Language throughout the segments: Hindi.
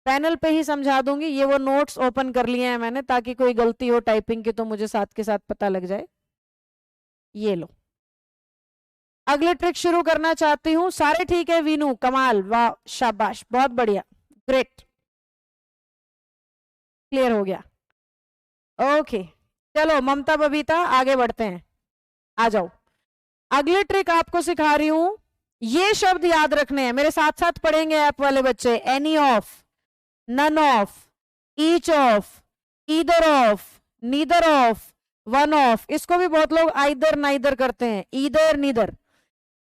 पैनल पे ही समझा दूंगी। ये वो नोट्स ओपन कर लिए हैं मैंने, ताकि कोई गलती हो टाइपिंग की तो मुझे साथ के साथ पता लग जाए। ये लो, अगले ट्रिक शुरू करना चाहती हूँ। सारे ठीक है वीनू? कमाल, वाह, शाबाश, बहुत बढ़िया, ग्रेट, क्लियर हो गया। ओके, चलो ममता बबीता आगे बढ़ते हैं, आ जाओ। अगली ट्रिक आपको सिखा रही हूं। ये शब्द याद रखने हैं, मेरे साथ साथ पढ़ेंगे ऐप वाले बच्चे। Any of, none of, each of, either of, neither of, one of. इसको भी बहुत लोग आइदर नाइदर करते हैं, either neither.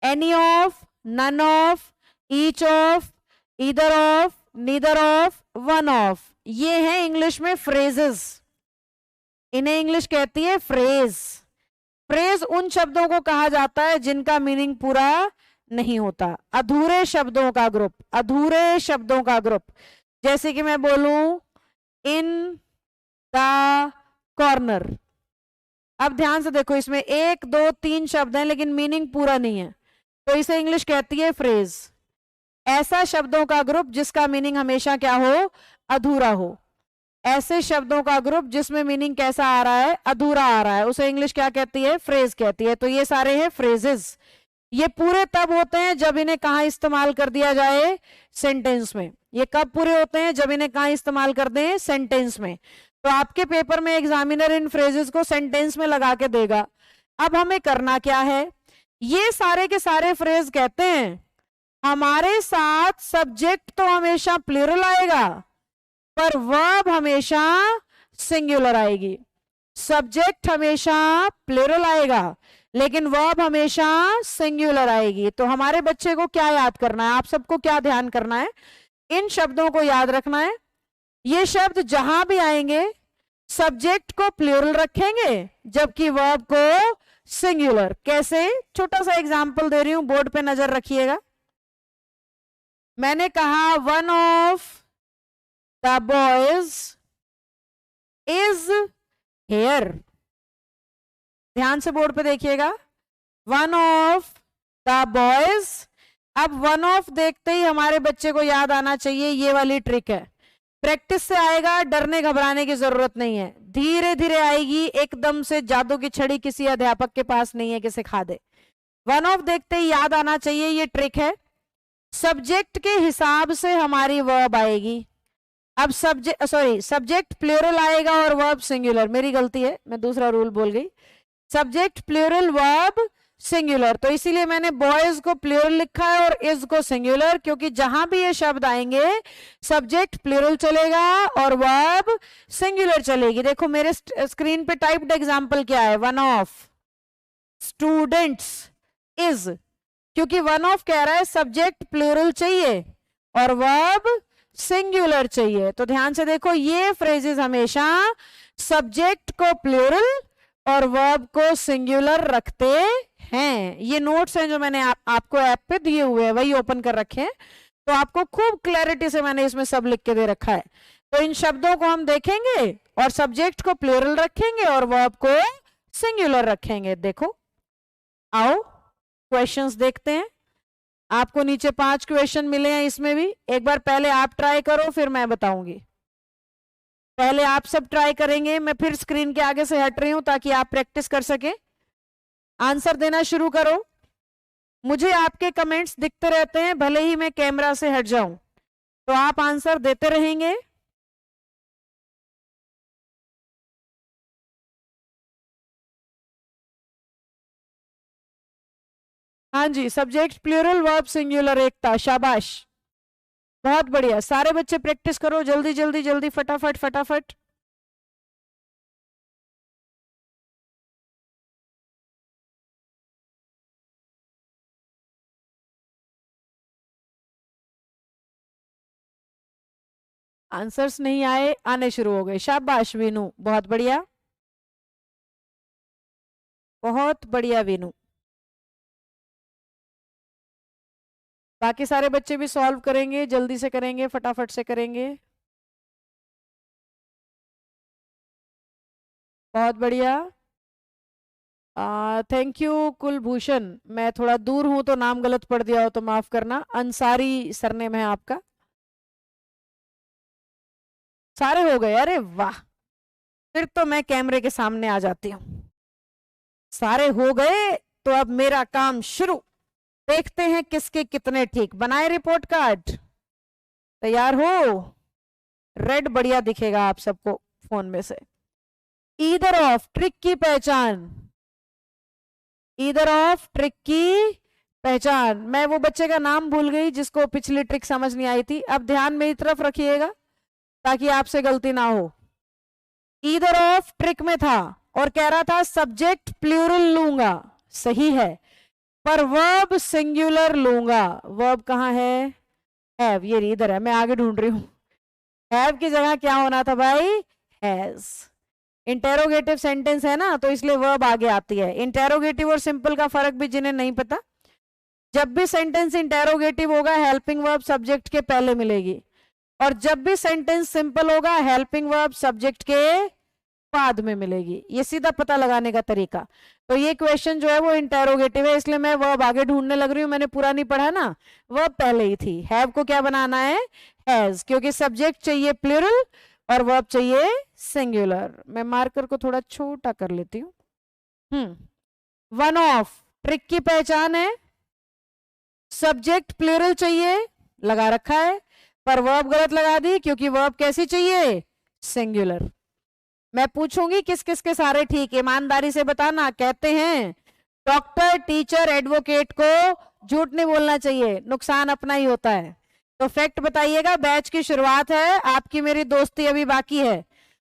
Any of, none of, each of, either of, neither of, one of. ये है इंग्लिश में फ्रेजेस, इन्हें इंग्लिश कहती है फ्रेज। फ्रेज उन शब्दों को कहा जाता है जिनका मीनिंग पूरा नहीं होता, अधूरे शब्दों का ग्रुप, अधूरे शब्दों का ग्रुप। जैसे कि मैं बोलूं इन द कॉर्नर। अब ध्यान से देखो, इसमें 1 2 3 शब्द हैं लेकिन मीनिंग पूरा नहीं है, तो इसे इंग्लिश कहती है फ्रेज। ऐसा शब्दों का ग्रुप जिसका मीनिंग हमेशा क्या हो? अधूरा हो। ऐसे शब्दों का ग्रुप जिसमें मीनिंग कैसा आ रहा है? अधूरा आ रहा है, उसे इंग्लिश क्या कहती है? फ्रेज कहती है। तो ये सारे हैं फ्रेजेस। ये पूरे तब होते हैं जब इन्हें कहां इस्तेमाल कर दिया जाए? सेंटेंस में। ये कब पूरे होते हैं? जब इन्हें कहां इस्तेमाल कर दें? सेंटेंस में। तो आपके पेपर में एग्जामिनर इन फ्रेजेस को सेंटेंस में लगा के देगा। अब हमें करना क्या है? ये सारे के सारे फ्रेज कहते हैं हमारे साथ सब्जेक्ट तो हमेशा प्लूरल आएगा, पर वर्ब हमेशा सिंगुलर आएगी। सब्जेक्ट हमेशा प्लूरल आएगा लेकिन वर्ब हमेशा सिंगुलर आएगी। तो हमारे बच्चे को क्या याद करना है? आप सबको क्या ध्यान करना है? इन शब्दों को याद रखना है। ये शब्द जहां भी आएंगे सब्जेक्ट को प्लूरल रखेंगे जबकि वर्ब को सिंगुलर। कैसे? छोटा सा एग्जांपल दे रही हूं, बोर्ड पे नजर रखिएगा। मैंने कहा one of the boys is here. ध्यान से बोर्ड पे देखिएगा, वन ऑफ द बॉयज। अब वन ऑफ देखते ही हमारे बच्चे को याद आना चाहिए, ये वाली ट्रिक है। प्रैक्टिस से आएगा, डरने घबराने की जरूरत नहीं है, धीरे धीरे आएगी। एकदम से जादू की छड़ी किसी अध्यापक के पास नहीं है कि सिखा दे। वन ऑफ देखते ही याद आना चाहिए, ये ट्रिक है। सब्जेक्ट के हिसाब से हमारी वर्ब आएगी। अब सब्जेक्ट प्लूरल आएगा और वर्ब सिंगुलर। मेरी गलती है, मैं दूसरा रूल बोल गई। Subject plural, verb singular. तो इसीलिए मैंने बॉयज को प्लूरल लिखा है और इज को सिंगुलर, क्योंकि जहां भी ये शब्द आएंगे सब्जेक्ट प्लूरल चलेगा और वर्ब सिंगुलर चलेगी। देखो मेरे स्क्रीन पे टाइप्ड एग्जांपल क्या है? वन ऑफ स्टूडेंट्स इज, क्योंकि वन ऑफ कह रहा है सब्जेक्ट प्लूरल चाहिए और वर्ब सिंगुलर चाहिए। तो ध्यान से देखो, ये फ्रेजेस हमेशा सब्जेक्ट को प्लूरल और वर्ब को सिंगुलर रखते हैं। ये नोट्स हैं जो मैंने आपको ऐप पे दिए हुए हैं, वही ओपन कर रखे हैं, तो आपको खूब क्लैरिटी से मैंने इसमें सब लिख के दे रखा है। तो इन शब्दों को हम देखेंगे और सब्जेक्ट को प्लूरल रखेंगे और वर्ब को सिंगुलर रखेंगे। देखो, आओ क्वेश्चंस देखते हैं। आपको नीचे 5 क्वेश्चन मिले हैं, इसमें भी एक बार पहले आप ट्राई करो फिर मैं बताऊंगी। पहले आप सब ट्राई करेंगे, मैं फिर स्क्रीन के आगे से हट रही हूं ताकि आप प्रैक्टिस कर सके। आंसर देना शुरू करो। मुझे आपके कमेंट्स दिखते रहते हैं भले ही मैं कैमरा से हट जाऊं, तो आप आंसर देते रहेंगे। हाँ जी, सब्जेक्ट प्लूरल, वर्ब सिंगुलर, एकता, शाबाश, बहुत बढ़िया। सारे बच्चे प्रैक्टिस करो, जल्दी जल्दी जल्दी, फटाफट फटाफट। आंसर्स नहीं आए, आने शुरू हो गए। शाबाश वीनू, बहुत बढ़िया, बहुत बढ़िया वीनू। बाकी सारे बच्चे भी सॉल्व करेंगे, जल्दी से करेंगे, फटाफट से करेंगे। बहुत बढ़िया, थैंक यू कुलभूषण। मैं थोड़ा दूर हूं तो नाम गलत पढ़ दिया हो तो माफ करना। अंसारी सरनेम है आपका। सारे हो गए? अरे वाह, फिर तो मैं कैमरे के सामने आ जाती हूँ। सारे हो गए तो अब मेरा काम शुरू। देखते हैं किसके कितने ठीक। बनाए रिपोर्ट कार्ड? तैयार हो? रेड बढ़िया दिखेगा आप सबको फोन में से। ईदर ऑफ ट्रिक की पहचान, ईदर ऑफ ट्रिक की पहचान। मैं वो बच्चे का नाम भूल गई जिसको पिछली ट्रिक समझ नहीं आई थी। अब ध्यान मेरी तरफ रखिएगा ताकि आपसे गलती ना हो। ईदर ऑफ ट्रिक में था और कह रहा था सब्जेक्ट प्लूरल लूंगा, सही है, पर वर्ब सिंगुलर लूंगा। वर्ब कहाँ है? हैव, ये रीदर है, मैं आगे ढूंढ रही हूं। हैव की जगह क्या होना था भाई? हैज। इंटेरोगेटिव सेंटेंस है ना, तो इसलिए वर्ब आगे आती है। इंटेरोगेटिव और सिंपल का फर्क भी जिन्हें नहीं पता, जब भी सेंटेंस इंटेरोगेटिव होगा हेल्पिंग वर्ब सब्जेक्ट के पहले मिलेगी, और जब भी सेंटेंस सिंपल होगा हेल्पिंग वर्ब सब्जेक्ट के बाद में मिलेगी। ये सीधा पता लगाने का तरीका। तो ये क्वेश्चन जो है वो इंटेरोगेटिव है, इसलिए मैं वर्ब आगे ढूंढने लग रही हूँ। मैंने पूरा नहीं पढ़ा ना, वर्ब पहले ही थी। हैव को क्या बनाना है? हैज, क्योंकि सब्जेक्ट चाहिए प्लूरल और वर्ब चाहिए सिंगुलर। मैं मार्कर को थोड़ा छोटा कर लेती हूँ। वन ऑफ ट्रिक की पहचान है, सब्जेक्ट प्लूरल चाहिए, लगा रखा है, पर वर्ब गलत लगा दी क्योंकि वर्ब कैसी चाहिए? सिंगुलर। मैं पूछूंगी किस किस के सारे ठीक, ईमानदारी से बताना। कहते हैं डॉक्टर, टीचर, एडवोकेट को झूठ नहीं बोलना चाहिए, नुकसान अपना ही होता है। तो फैक्ट बताइएगा। बैच की शुरुआत है, आपकी मेरी दोस्ती अभी बाकी है,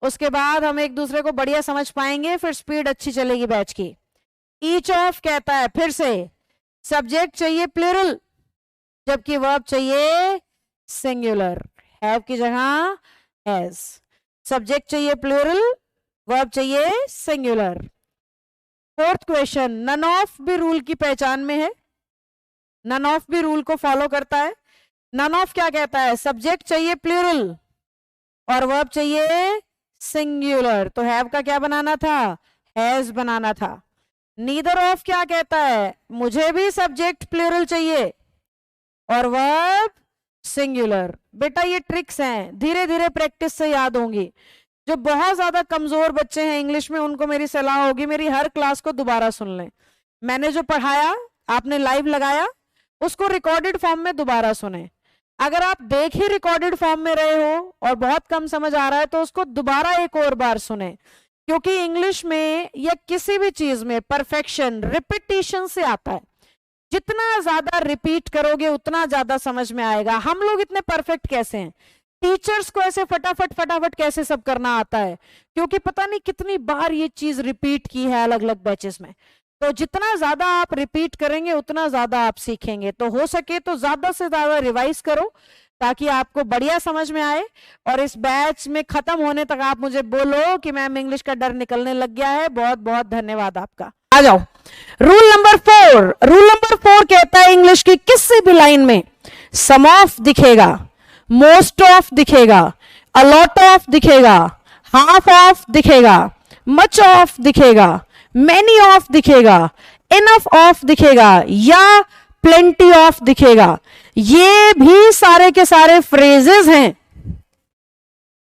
उसके बाद हम एक दूसरे को बढ़िया समझ पाएंगे, फिर स्पीड अच्छी चलेगी बैच की। ईच ऑफ कहता है फिर से सब्जेक्ट चाहिए प्लूरल जबकि वर्ब चाहिए सिंगुलर। हैव की जगह हैज। सब्जेक्ट चाहिए प्लूरल, वर्ब चाहिए singular. Fourth question, none of भी रूल की पहचान में है, नन ऑफ भी रूल को फॉलो करता है। नन ऑफ क्या कहता है? सब्जेक्ट चाहिए प्लूरल और वर्ब चाहिए सिंगुलर, तो हैव का क्या बनाना था? हैज बनाना था। नीदर ऑफ क्या कहता है? मुझे भी सब्जेक्ट प्लूरल चाहिए और वर्ब सिंगुलर। बेटा ये ट्रिक्स हैं, धीरे धीरे प्रैक्टिस से याद होंगी। जो बहुत ज्यादा कमजोर बच्चे हैं इंग्लिश में, उनको मेरी सलाह होगी मेरी हर क्लास को दोबारा सुन लें। मैंने जो पढ़ाया, आपने लाइव लगाया, उसको रिकॉर्डेड फॉर्म में दोबारा सुने। अगर आप देख ही रिकॉर्डेड फॉर्म में रहे हो और बहुत कम समझ आ रहा है तो उसको दोबारा एक और बार सुने, क्योंकि इंग्लिश में या किसी भी चीज में परफेक्शन रिपीटिशन से आता है। जितना ज्यादा रिपीट करोगे उतना ज्यादा समझ में आएगा। हम लोग इतने परफेक्ट कैसे हैं? टीचर्स को ऐसे फटाफट फटाफट कैसे सब करना आता है? क्योंकि पता नहीं कितनी बार ये चीज रिपीट की है अलग अलग बैचेस में। तो जितना ज्यादा आप रिपीट करेंगे उतना ज्यादा आप सीखेंगे। तो हो सके तो ज्यादा से ज्यादा रिवाइज करो ताकि आपको बढ़िया समझ में आए, और इस बैच में खत्म होने तक आप मुझे बोलो कि मैम इंग्लिश का डर निकलने लग गया है। बहुत बहुत धन्यवाद आपका। आ जाओ रूल नंबर 4। रूल नंबर 4 कहता है इंग्लिश की किसी भी लाइन में सम ऑफ दिखेगा, मोस्ट ऑफ दिखेगा, अ लॉट ऑफ दिखेगा, हाफ ऑफ दिखेगा, मच ऑफ दिखेगा, मैनी ऑफ दिखेगा, इनफ ऑफ दिखेगा या प्लेंटी ऑफ दिखेगा। ये भी सारे के सारे फ्रेजेस हैं।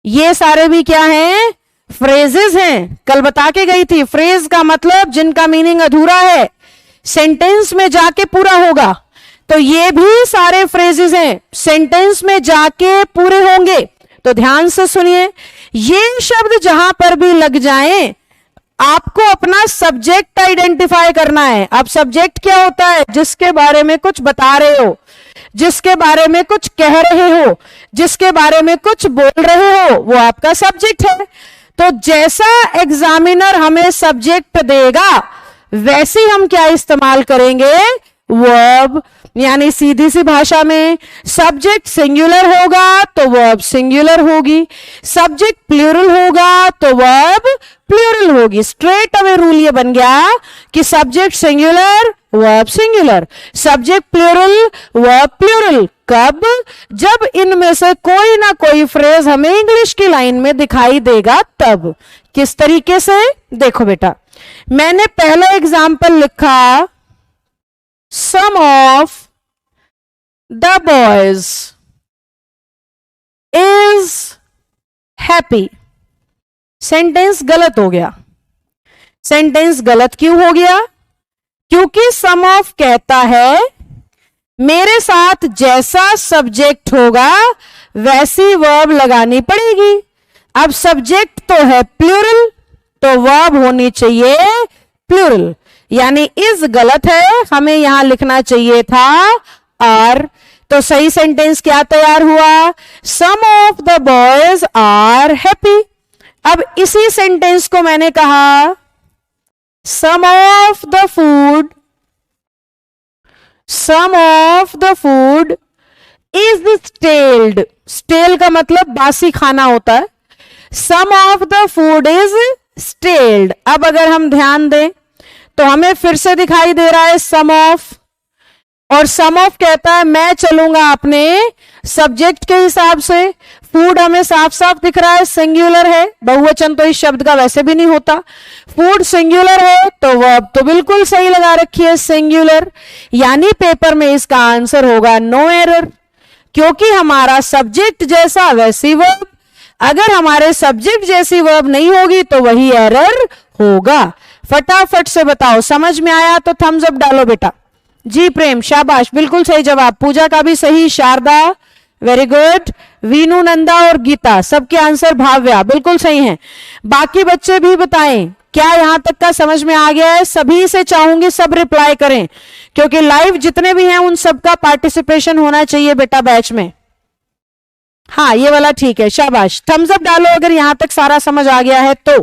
ये सारे भी क्या हैं? फ्रेजेस हैं। कल बता के गई थी, फ्रेज का मतलब जिनका मीनिंग अधूरा है, सेंटेंस में जाके पूरा होगा। तो ये भी सारे फ्रेजेस हैं, सेंटेंस में जाके पूरे होंगे। तो ध्यान से सुनिए, ये शब्द जहां पर भी लग जाएं, आपको अपना सब्जेक्ट आइडेंटिफाई करना है। अब सब्जेक्ट क्या होता है? जिसके बारे में कुछ बता रहे हो, जिसके बारे में कुछ कह रहे हो, जिसके बारे में कुछ बोल रहे हो, वो आपका सब्जेक्ट है। तो जैसा एग्जामिनर हमें सब्जेक्ट देगा वैसे हम क्या इस्तेमाल करेंगे? वर्ब। यानी सीधी सी भाषा में सब्जेक्ट सिंगुलर होगा तो वर्ब सिंगुलर होगी, सब्जेक्ट प्लूरल होगा तो वर्ब प्लूरल होगी। स्ट्रेट अवे रूल ये बन गया कि subject singular verb singular, subject plural verb plural. कब? जब इनमें से कोई ना कोई फ्रेज हमें इंग्लिश की लाइन में दिखाई देगा तब। किस तरीके से? देखो बेटा, मैंने पहला एग्जाम्पल लिखा, some of the boys is happy. Sentence गलत हो गया। सेंटेंस गलत क्यों हो गया? क्योंकि सम ऑफ कहता है मेरे साथ जैसा सब्जेक्ट होगा वैसी वर्ब लगानी पड़ेगी। अब सब्जेक्ट तो है प्लूरल, तो वर्ब होनी चाहिए प्लूरल, यानी इज गलत है, हमें यहां लिखना चाहिए था आर। तो सही सेंटेंस क्या तैयार हुआ? Some of the boys are happy. अब इसी सेंटेंस को मैंने कहा some of the food, some of the food is staled. Stale का मतलब बासी खाना होता है। Some of the food is staled. अब अगर हम ध्यान दें तो हमें फिर से दिखाई दे रहा है सम ऑफ, और सम ऑफ कहता है मैं चलूंगा अपने सब्जेक्ट के हिसाब से। फूड हमें साफ साफ दिख रहा है सिंगुलर है, बहुवचन तो इस शब्द का वैसे भी नहीं होता। फूड सिंगुलर है तो वर्ब तो बिल्कुल सही लगा रखी है सिंगुलर, यानी पेपर में इसका आंसर होगा नो एरर, क्योंकि हमारा सब्जेक्ट जैसा वैसी वर्ब। अगर हमारे सब्जेक्ट जैसी वर्ब नहीं होगी तो वही एरर होगा। फटाफट से बताओ, समझ में आया तो थम्स अप डालो बेटा। जी प्रेम, शाबाश, बिल्कुल सही जवाब। पूजा का भी सही, शारदा वेरी गुड, वीनू, नंदा और गीता सबके आंसर भाव्या बिल्कुल सही हैं। बाकी बच्चे भी बताएं क्या यहां तक का समझ में आ गया है? सभी से चाहूंगी सब रिप्लाई करें, क्योंकि लाइव जितने भी हैं उन सबका पार्टिसिपेशन होना चाहिए बेटा बैच में। हाँ ये वाला ठीक है, शाबाश, थम्स अप डालो अगर यहां तक सारा समझ आ गया है तो।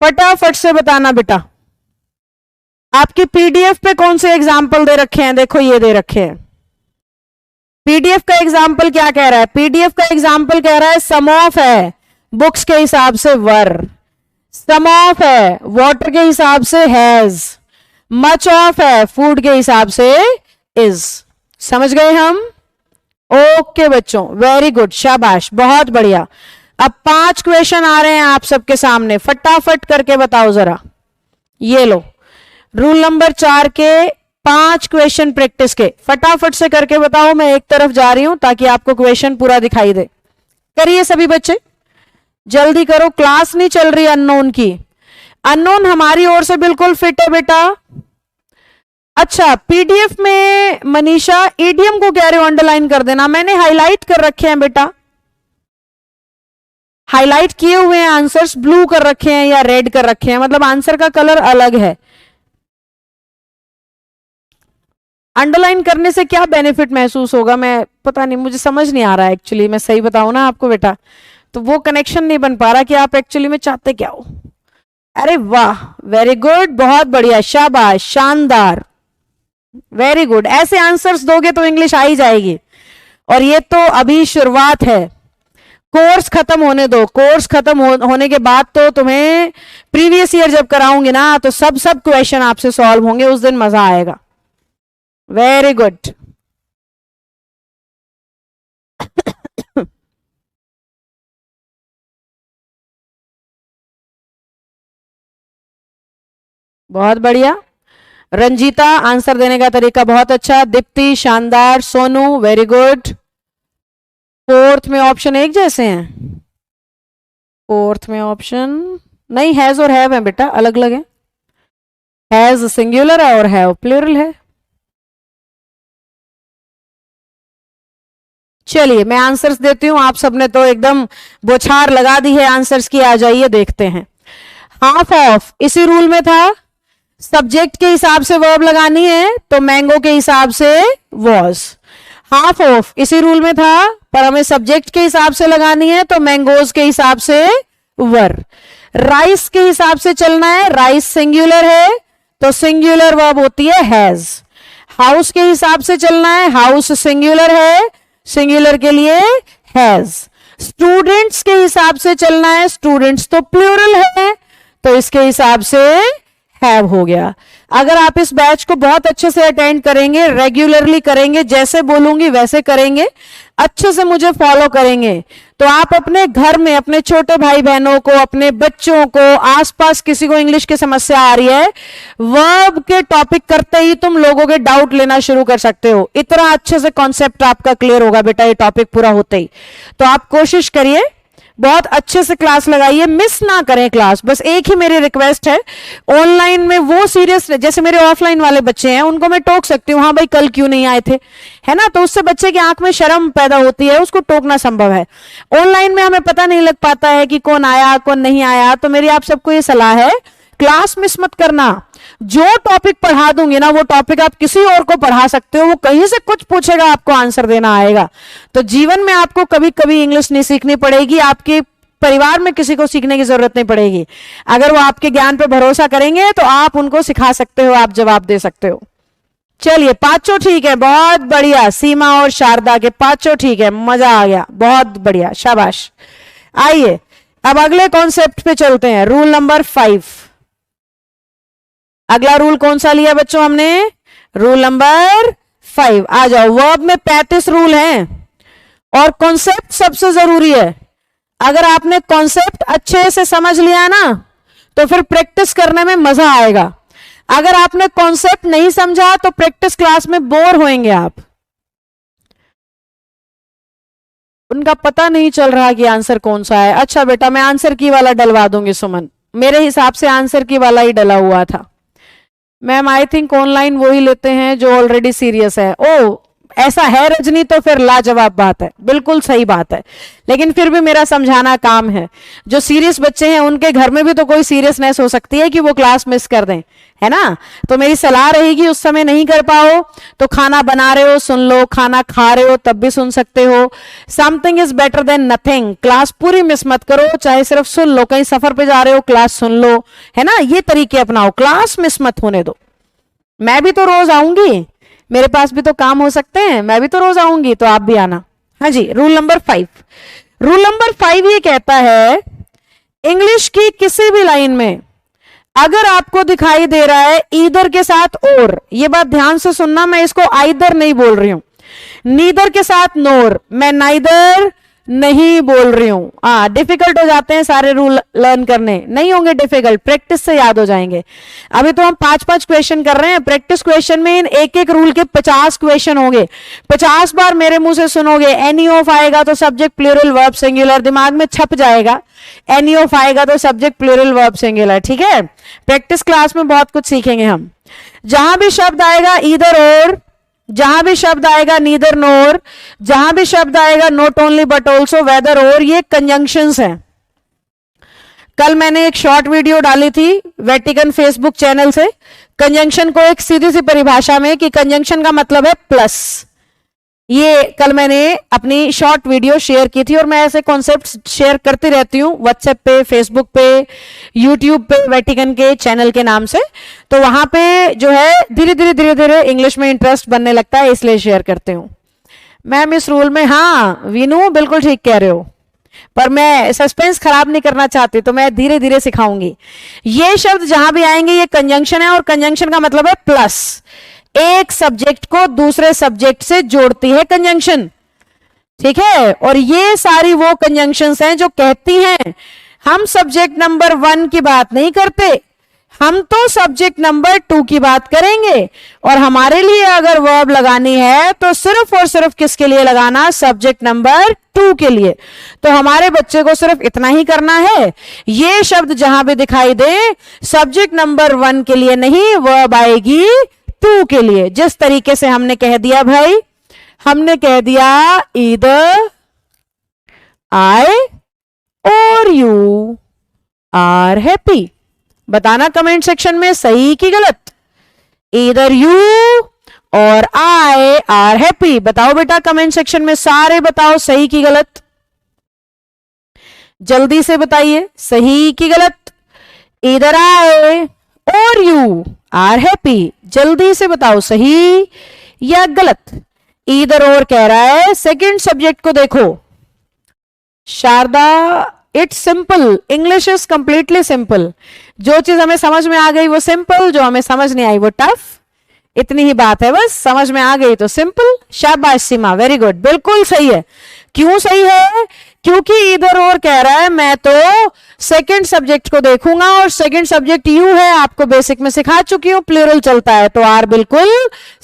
फटाफट से बताना बेटा। आपकी पीडीएफ पे कौन से एग्जाम्पल दे रखे हैं? देखो ये दे रखे हैं। पीडीएफ का एग्जाम्पल क्या कह रहा है? पीडीएफ का एग्जाम्पल कह रहा है सम ऑफ है बुक्स के हिसाब से वर, सम ऑफ है वाटर के हिसाब से हैज, मच ऑफ है फूड के हिसाब से इज। समझ गए हम? ओके बच्चों, वेरी गुड, शाबाश, बहुत बढ़िया। अब 5 क्वेश्चन आ रहे हैं आप सबके सामने, फटाफट करके बताओ जरा। ये लो रूल नंबर 4 के 5 क्वेश्चन प्रैक्टिस के, फटाफट से करके बताओ। मैं एक तरफ जा रही हूं ताकि आपको क्वेश्चन पूरा दिखाई दे। करिए सभी बच्चे, जल्दी करो, क्लास नहीं चल रही अननोन की। अननोन हमारी ओर से बिल्कुल फिट है बेटा। अच्छा, पीडीएफ में मनीषा ईडीएम को कह रहे हो अंडरलाइन कर देना, मैंने हाईलाइट कर रखे हैं बेटा, हाईलाइट किए हुए हैं आंसर्स, ब्लू कर रखे हैं या रेड कर रखे हैं, मतलब आंसर का कलर अलग है। अंडरलाइन करने से क्या बेनिफिट महसूस होगा? मैं पता नहीं, मुझे समझ नहीं आ रहा है एक्चुअली, मैं सही बताऊं ना आपको बेटा, तो वो कनेक्शन नहीं बन पा रहा कि आप एक्चुअली में चाहते क्या हो। अरे वाह, वेरी गुड, बहुत बढ़िया, शाबाश, शानदार, वेरी गुड। ऐसे आंसर्स दोगे तो इंग्लिश आ ही जाएगी। और ये तो अभी शुरुआत है, कोर्स खत्म होने दो। कोर्स खत्म होने के बाद तो तुम्हें प्रीवियस ईयर जब कराऊंगी ना तो सब क्वेश्चन आपसे सॉल्व होंगे, उस दिन मजा आएगा। Very good. बहुत बढ़िया। रंजीता, आंसर देने का तरीका बहुत अच्छा। दीप्ति, शानदार। Sonu, very good. फोर्थ में ऑप्शन एक जैसे हैं? फोर्थ में ऑप्शन नहीं, हैज और हैव है बेटा, अलग अलग है। हैज सिंगुलर है और हैव प्लूरल है। चलिए मैं आंसर्स देती हूं, आप सबने तो एकदम बौछार लगा दी है आंसर्स की। आ जाइए देखते हैं। हाफ ऑफ इसी रूल में था, सब्जेक्ट के हिसाब से वर्ब लगानी है तो मैंगो के हिसाब से वॉज। हाफ ऑफ इसी रूल में था, पर हमें सब्जेक्ट के हिसाब से लगानी है तो मैंगोज के हिसाब से वर। राइस के हिसाब से चलना है, राइस सिंगुलर है तो सिंगुलर वर्ब होती है हैज। हाउस के हिसाब से चलना है, हाउस सिंगुलर है, सिंगुलर के लिए हैज। स्टूडेंट्स के हिसाब से चलना है, स्टूडेंट्स तो प्लूरल है तो इसके हिसाब से हैव हो गया। अगर आप इस बैच को बहुत अच्छे से अटेंड करेंगे, रेगुलरली करेंगे, जैसे बोलूंगी वैसे करेंगे, अच्छे से मुझे फॉलो करेंगे, तो आप अपने घर में अपने छोटे भाई बहनों को, अपने बच्चों को, आसपास किसी को इंग्लिश की समस्या आ रही है, वर्ब के टॉपिक करते ही तुम लोगों के डाउट लेना शुरू कर सकते हो। इतना अच्छे से कॉन्सेप्ट आपका क्लियर होगा बेटा ये टॉपिक पूरा होते ही। तो आप कोशिश करिए बहुत अच्छे से क्लास लगाइए, मिस ना करें क्लास, बस एक ही मेरी रिक्वेस्ट है। ऑनलाइन में वो सीरियस, जैसे मेरे ऑफलाइन वाले बच्चे हैं उनको मैं टोक सकती हूँ, हाँ भाई कल क्यों नहीं आए थे, है ना, तो उससे बच्चे की आंख में शर्म पैदा होती है, उसको टोकना संभव है। ऑनलाइन में हमें पता नहीं लग पाता है कि कौन आया कौन नहीं आया, तो मेरी आप सबको ये सलाह है, क्लास मिस मत करना। जो टॉपिक पढ़ा दूंगी ना वो टॉपिक आप किसी और को पढ़ा सकते हो, वो कहीं से कुछ पूछेगा आपको आंसर देना आएगा। तो जीवन में आपको कभी कभी इंग्लिश नहीं सीखनी पड़ेगी, आपके परिवार में किसी को सीखने की जरूरत नहीं पड़ेगी। अगर वो आपके ज्ञान पे भरोसा करेंगे तो आप उनको सिखा सकते हो, आप जवाब दे सकते हो। चलिए पांचों ठीक है, बहुत बढ़िया, सीमा और शारदा के पांचों ठीक है, मजा आ गया, बहुत बढ़िया, शाबाश। आइए अब अगले कॉन्सेप्ट पे चलते हैं, रूल नंबर 5। अगला रूल कौन सा लिया बच्चों हमने, रूल नंबर 5। आ जाओ, वर्ब में 35 रूल हैं और कॉन्सेप्ट सबसे जरूरी है। अगर आपने कॉन्सेप्ट अच्छे से समझ लिया ना तो फिर प्रैक्टिस करने में मजा आएगा। अगर आपने कॉन्सेप्ट नहीं समझा तो प्रैक्टिस क्लास में बोर होएंगे आप। उनका पता नहीं चल रहा कि आंसर कौन सा है। अच्छा बेटा मैं आंसर की वाला डलवा दूंगी सुमन, मेरे हिसाब से आंसर की वाला ही डला हुआ था। मैम आई थिंक ऑनलाइन वो ही लेते हैं जो ऑलरेडी सीरियस है। ओ ऐसा है रजनी, तो फिर लाजवाब बात है, बिल्कुल सही बात है, लेकिन फिर भी मेरा समझाना काम है। जो सीरियस बच्चे हैं उनके घर में भी तो कोई सीरियसनेस हो सकती है कि वो क्लास मिस कर दें, है ना। तो मेरी सलाह रहेगी उस समय नहीं कर पाओ तो खाना बना रहे हो सुन लो, खाना खा रहे हो तब भी सुन सकते हो। Something is better than nothing. Class पूरी मिस मत करो, चाहे सिर्फ सुन लो, कहीं सफर पे जा रहे हो क्लास सुन लो, है ना, ये तरीके अपनाओ, क्लास मिस मत होने दो। मैं भी तो रोज आऊंगी, मेरे पास भी तो काम हो सकते हैं, मैं भी तो रोज आऊंगी, तो आप भी आना। हाँ जी, रूल नंबर 5। रूल नंबर 5 ये कहता है इंग्लिश की किसी भी लाइन में अगर आपको दिखाई दे रहा है ईदर के साथ और, ये बात ध्यान से सुनना, मैं इसको आइदर नहीं बोल रही हूं, नीदर के साथ नोर, मैं नाइदर नहीं बोल रही हूं। डिफिकल्ट हो जाते हैं सारे रूल लर्न करने, नहीं होंगे डिफिकल्ट, प्रैक्टिस से याद हो जाएंगे। अभी तो हम 5-5 क्वेश्चन कर रहे हैं, प्रैक्टिस क्वेश्चन में इन एक एक रूल के 50 क्वेश्चन होंगे। 50 बार मेरे मुंह से सुनोगे, एनी ऑफ आएगा तो सब्जेक्ट प्लूरल वर्ब सिंगुलर, दिमाग में छप जाएगा, एनी ऑफ आएगा तो सब्जेक्ट प्लूरल वर्ब सिंगुलर, ठीक है। प्रैक्टिस क्लास में बहुत कुछ सीखेंगे हम। जहां भी शब्द आएगा ईदर और, जहां भी शब्द आएगा नीदर नोर, जहां भी शब्द आएगा not only but also, whether और, ये कंजंक्शंस हैं। कल मैंने एक शॉर्ट वीडियो डाली थी वेटिकन फेसबुक चैनल से, कंजंक्शन को एक सीधी सी परिभाषा में कि कंजंक्शन का मतलब है प्लस। ये कल मैंने अपनी शॉर्ट वीडियो शेयर की थी और मैं ऐसे कॉन्सेप्ट शेयर करती रहती हूँ व्हाट्सएप पे, फेसबुक पे, यूट्यूब पे, वेटिकन के चैनल के नाम से। तो वहां पे जो है धीरे धीरे इंग्लिश में इंटरेस्ट बनने लगता है, इसलिए शेयर करते हूँ। मैम इस रूल में, हाँ वीनू बिल्कुल ठीक कह रहे हो, पर मैं सस्पेंस खराब नहीं करना चाहती तो मैं धीरे धीरे सिखाऊंगी। ये शब्द जहां भी आएंगे ये कंजंक्शन है और कंजंक्शन का मतलब है प्लस। एक सब्जेक्ट को दूसरे सब्जेक्ट से जोड़ती है कंजंक्शन, ठीक है। और ये सारी वो कंजंक्शंस हैं जो कहती हैं हम सब्जेक्ट नंबर 1 की बात नहीं करते, हम तो सब्जेक्ट नंबर 2 की बात करेंगे। और हमारे लिए अगर वर्ब लगानी है तो सिर्फ और सिर्फ किसके लिए लगाना, सब्जेक्ट नंबर 2 के लिए। तो हमारे बच्चे को सिर्फ इतना ही करना है, ये शब्द जहां भी दिखाई दे सब्जेक्ट नंबर 1 के लिए नहीं, वर्ब आएगी 2 के लिए। जिस तरीके से हमने कह दिया भाई, हमने कह दिया ईदर आई और यू आर हैप्पी। बताना कमेंट सेक्शन में सही की गलत। ईदर यू और आई आर हैप्पी, बताओ बेटा कमेंट सेक्शन में, सारे बताओ सही की गलत, जल्दी से बताइए सही की गलत। ईदर आई और यू आर हैप्पी, जल्दी से बताओ सही या गलत। ईदर और कह रहा है, सेकंड सब्जेक्ट को देखो Sharda, it's simple, English is completely simple. जो चीज हमें समझ में आ गई वो सिंपल, जो हमें समझ नहीं आई वो टफ, इतनी ही बात है बस। समझ में आ गई तो सिंपल। शाबाश सीमा, वेरी गुड, बिल्कुल सही है। क्यों सही है, क्योंकि इधर और कह रहा है मैं तो सेकंड सब्जेक्ट को देखूंगा और सेकंड सब्जेक्ट यू है, आपको बेसिक में सिखा चुकी हूं, प्लूरल चलता है, तो आर बिल्कुल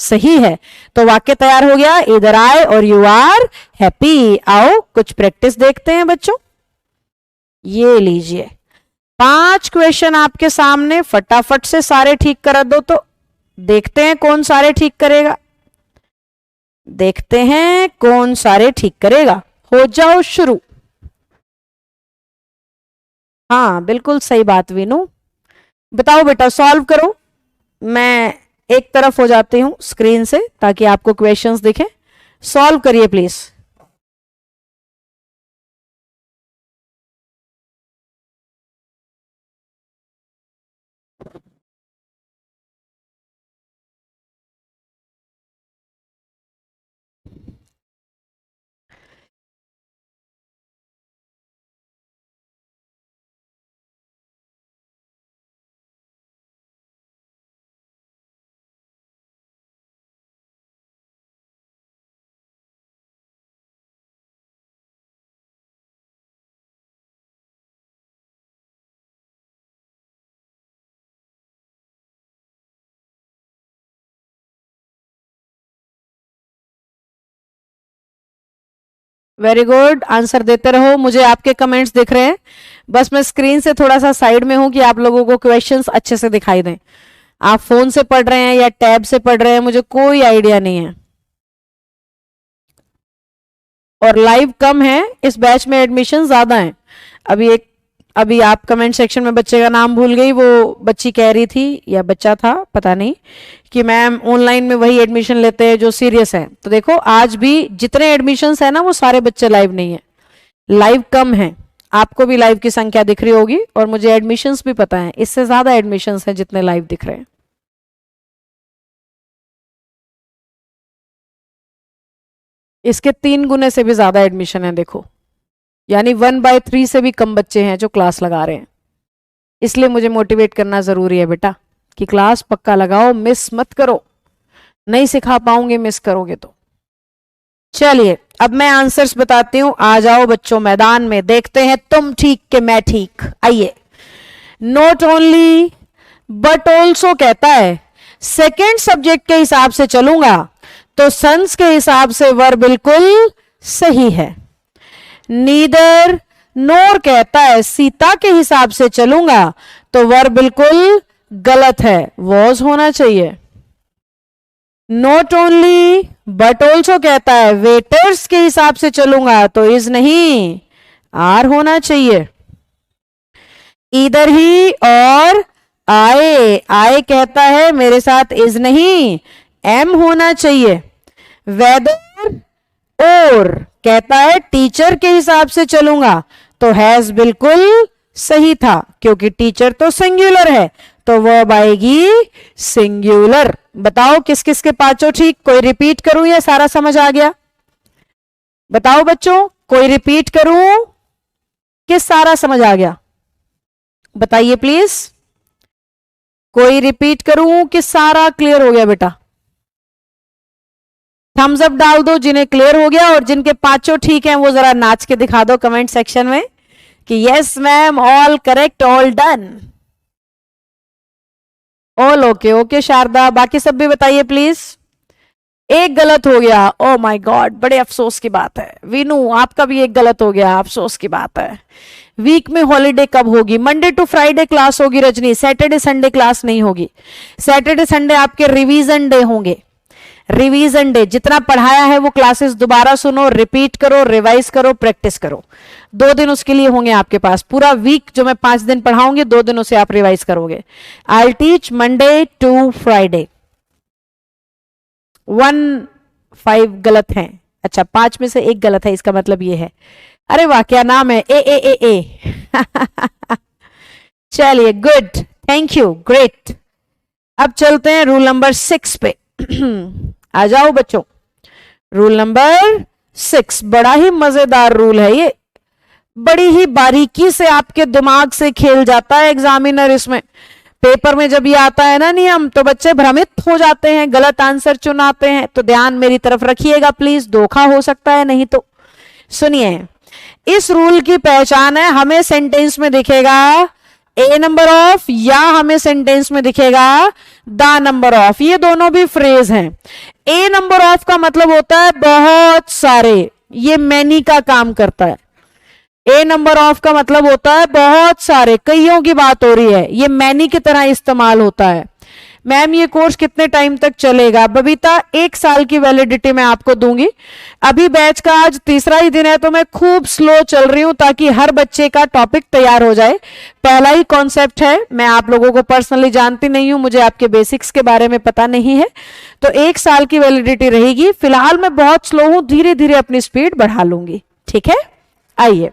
सही है। तो वाक्य तैयार हो गया, इधर आई और यू आर हैप्पी। आओ कुछ प्रैक्टिस देखते हैं बच्चों। ये लीजिए 5 क्वेश्चन आपके सामने, फटाफट से सारे ठीक करा दो। तो देखते हैं कौन सारे ठीक करेगा, देखते हैं कौन सारे ठीक करेगा। हो जाओ शुरू। हाँ बिल्कुल सही बात वीनू। बताओ बेटा, सॉल्व करो। मैं एक तरफ हो जाती हूं स्क्रीन से ताकि आपको क्वेश्चंस दिखे। सॉल्व करिए प्लीज। वेरी गुड, आंसर देते रहो। मुझे आपके कमेंट्स दिख रहे हैं, बस मैं स्क्रीन से थोड़ा सा साइड में हूं कि आप लोगों को क्वेश्चंस अच्छे से दिखाई दें। आप फोन से पढ़ रहे हैं या टैब से पढ़ रहे हैं, मुझे कोई आइडिया नहीं है। और लाइव कम है, इस बैच में एडमिशन ज्यादा है। अभी आप कमेंट सेक्शन में बच्चे का नाम भूल गई, वो बच्ची कह रही थी या बच्चा था पता नहीं कि मैम ऑनलाइन में वही एडमिशन लेते हैं जो सीरियस है। तो देखो आज भी जितने एडमिशन्स है ना वो सारे बच्चे लाइव नहीं है, लाइव कम है। आपको भी लाइव की संख्या दिख रही होगी और मुझे एडमिशन्स भी पता है, इससे ज्यादा एडमिशन्स हैं जितने लाइव दिख रहे हैं। इसके 3 गुने से भी ज्यादा एडमिशन है देखो, यानी 1/3 से भी कम बच्चे हैं जो क्लास लगा रहे हैं। इसलिए मुझे मोटिवेट करना जरूरी है बेटा कि क्लास पक्का लगाओ, मिस मत करो। नहीं सिखा पाऊंगे मिस करोगे तो। चलिए अब मैं आंसर्स बताती हूं। आ जाओ बच्चों मैदान में, देखते हैं तुम ठीक के मैं ठीक। आइए। नॉट ओनली बट ऑल्सो कहता है सेकेंड सब्जेक्ट के हिसाब से चलूंगा तो सन्स के हिसाब से वर बिल्कुल सही है। नीदर नोर कहता है सीता के हिसाब से चलूंगा तो वर बिल्कुल गलत है, वॉज होना चाहिए। नॉट ओनली बट ऑल्सो कहता है वेटर्स के हिसाब से चलूंगा तो इज नहीं, आर होना चाहिए। इधर ही और आए, आए कहता है मेरे साथ इज नहीं, एम होना चाहिए। वेदर और कहता है टीचर के हिसाब से चलूंगा तो हैज बिल्कुल सही था क्योंकि टीचर तो सिंगुलर है तो वर्ब आएगी सिंगुलर। बताओ किस किस के पांचों ठीक, कोई रिपीट करूं या सारा समझ आ गया? बताओ बच्चों, कोई रिपीट करूं कि सारा समझ आ गया? बताइए प्लीज, कोई रिपीट करूं कि सारा क्लियर हो गया बेटा? थम्स अप डाल दो जिन्हें क्लियर हो गया, और जिनके पांचों ठीक हैं वो जरा नाच के दिखा दो कमेंट सेक्शन में कि yes ma'am, all correct, all done, all okay. Okay Sharda, बाकी सब भी बताइए प्लीज। एक गलत हो गया, ओ माय गॉड, बड़े अफसोस की बात है। वीनू आपका भी एक गलत हो गया, अफसोस की बात है। वीक में हॉलीडे कब होगी? मंडे टू फ्राइडे क्लास होगी रजनी, सैटरडे संडे क्लास नहीं होगी। सैटरडे संडे आपके रिवीजन डे होंगे। रिवीजन डे, जितना पढ़ाया है वो क्लासेस दोबारा सुनो, रिपीट करो, रिवाइज करो, प्रैक्टिस करो। 2 दिन उसके लिए होंगे आपके पास। पूरा वीक जो मैं 5 दिन पढ़ाऊंगी 2 दिनों से आप रिवाइज करोगे। I teach Monday to Friday. 5 गलत हैं। अच्छा, 5 में से 1 गलत है, इसका मतलब ये है। अरे वाह, क्या नाम है? ए। चलिए गुड, थैंक यू, ग्रेट। अब चलते हैं रूल नंबर 6 पे। आ जाओ बच्चों, रूल नंबर 6 बड़ा ही मजेदार रूल है ये। बड़ी ही बारीकी से आपके दिमाग से खेल जाता है एग्जामिनर इसमें। पेपर में जब ये आता है ना नियम, तो बच्चे भ्रमित हो जाते हैं, गलत आंसर चुनाते हैं। तो ध्यान मेरी तरफ रखिएगा प्लीज, धोखा हो सकता है नहीं तो। सुनिए, इस रूल की पहचान है, हमें सेंटेंस में दिखेगा ए नंबर ऑफ या हमें सेंटेंस में दिखेगा द नंबर ऑफ। ये दोनों भी फ्रेज हैं। ए नंबर ऑफ का मतलब होता है बहुत सारे, ये मैनी का काम करता है। ए नंबर ऑफ का मतलब होता है बहुत सारे, कईयों की बात हो रही है, ये मैनी की तरह इस्तेमाल होता है। मैम ये कोर्स कितने टाइम तक चलेगा? बबीता 1 साल की वैलिडिटी मैं आपको दूंगी। अभी बैच का आज तीसरा ही दिन है तो मैं खूब स्लो चल रही हूं ताकि हर बच्चे का टॉपिक तैयार हो जाए। पहला ही कॉन्सेप्ट है, मैं आप लोगों को पर्सनली जानती नहीं हूं, मुझे आपके बेसिक्स के बारे में पता नहीं है, तो 1 साल की वैलिडिटी रहेगी। फिलहाल मैं बहुत स्लो हूं, धीरे धीरे अपनी स्पीड बढ़ा लूंगी, ठीक है। आइए,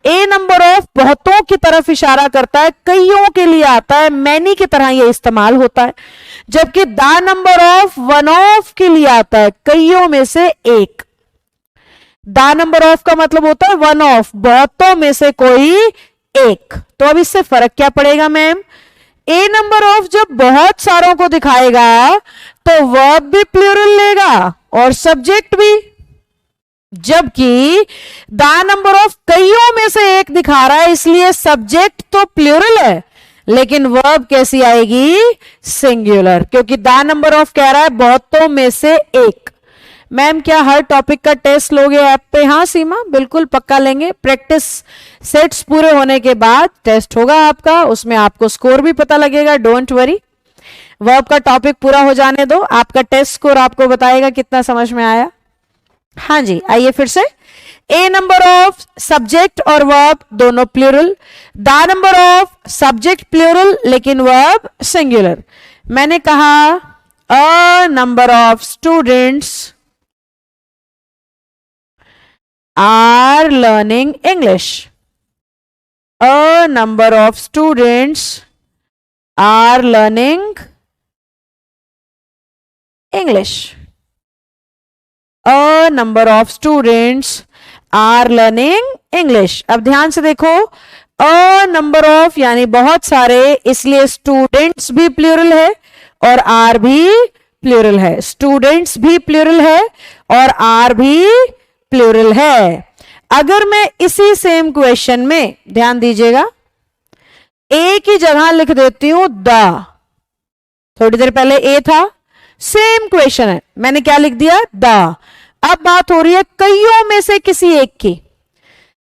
ए नंबर ऑफ बहुतों की तरफ इशारा करता है, कईयों के लिए आता है, मैनी की तरह यह इस्तेमाल होता है। जबकि the number of one of के लिए आता है, कईयों में से एक। द नंबर ऑफ का मतलब होता है वन ऑफ, बहुतों में से कोई एक। तो अब इससे फर्क क्या पड़ेगा मैम? ए नंबर ऑफ जब बहुत सारों को दिखाएगा तो वर्ब भी प्लूरल लेगा और सब्जेक्ट भी, जबकि द नंबर ऑफ कईयों में से एक दिखा रहा है, इसलिए सब्जेक्ट तो प्लूरल है लेकिन वर्ब कैसी आएगी? सिंगुलर, क्योंकि द नंबर ऑफ कह रहा है बहुतों में से एक। मैम क्या हर टॉपिक का टेस्ट लोगे ऐप पे? हाँ सीमा, बिल्कुल पक्का लेंगे। प्रैक्टिस सेट्स पूरे होने के बाद टेस्ट होगा आपका, उसमें आपको स्कोर भी पता लगेगा, डोंट वरी। वर्ब का टॉपिक पूरा हो जाने दो, आपका टेस्ट स्कोर आपको बताएगा कितना समझ में आया। हाँ जी, आइए फिर से। ए नंबर ऑफ सब्जेक्ट और वर्ब दोनों plural, the number of subject plural लेकिन वर्ब सिंगुलर। मैंने कहा a number of students are learning English. A number of students are learning English. A number of students are learning English। अब ध्यान से देखो, a number of यानी बहुत सारे, इसलिए स्टूडेंट्स भी प्लूरल है और आर भी प्लूरल है। स्टूडेंट्स भी प्लूरल है और आर भी प्लूरल है। अगर मैं इसी सेम क्वेश्चन में, ध्यान दीजिएगा, ए की जगह लिख देती हूं द, थोड़ी देर पहले ए था, सेम क्वेश्चन है, मैंने क्या लिख दिया? द। अब बात हो रही है कईयों में से किसी एक की,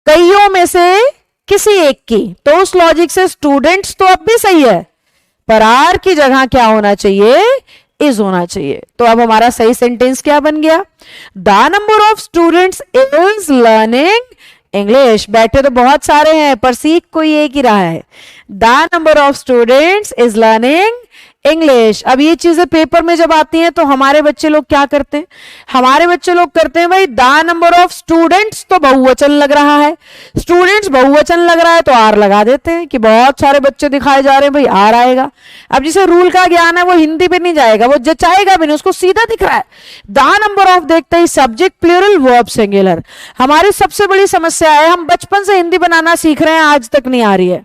कईयों में से किसी एक की, तो उस लॉजिक से स्टूडेंट्स तो अब भी सही है, पर आर की जगह क्या होना चाहिए? इज होना चाहिए। तो अब हमारा सही सेंटेंस क्या बन गया? The number of students is learning English. बैठे तो बहुत सारे हैं पर सीख कोई एक ही रहा है। The number of students is learning English. अब ये चीजें पेपर में जब आती हैं तो हमारे बच्चे लोग क्या करते हैं? हमारे बच्चे लोग करते हैं भाई, द नंबर ऑफ स्टूडेंट्स तो बहुवचन लग रहा है, स्टूडेंट्स बहुवचन लग रहा है तो आर लगा देते हैं कि बहुत सारे बच्चे दिखाए जा रहे हैं, भाई आर आएगा। अब जिसे रूल का ज्ञान है वो हिंदी पे नहीं जाएगा, वो जचाएगा भी नहीं, उसको सीधा दिख रहा है द नंबर ऑफ, देखते ही सब्जेक्ट प्लूरल वर्ब सिंगुलर। हमारी सबसे बड़ी समस्या है, हम बचपन से हिंदी बनाना सीख रहे हैं, आज तक नहीं आ रही है।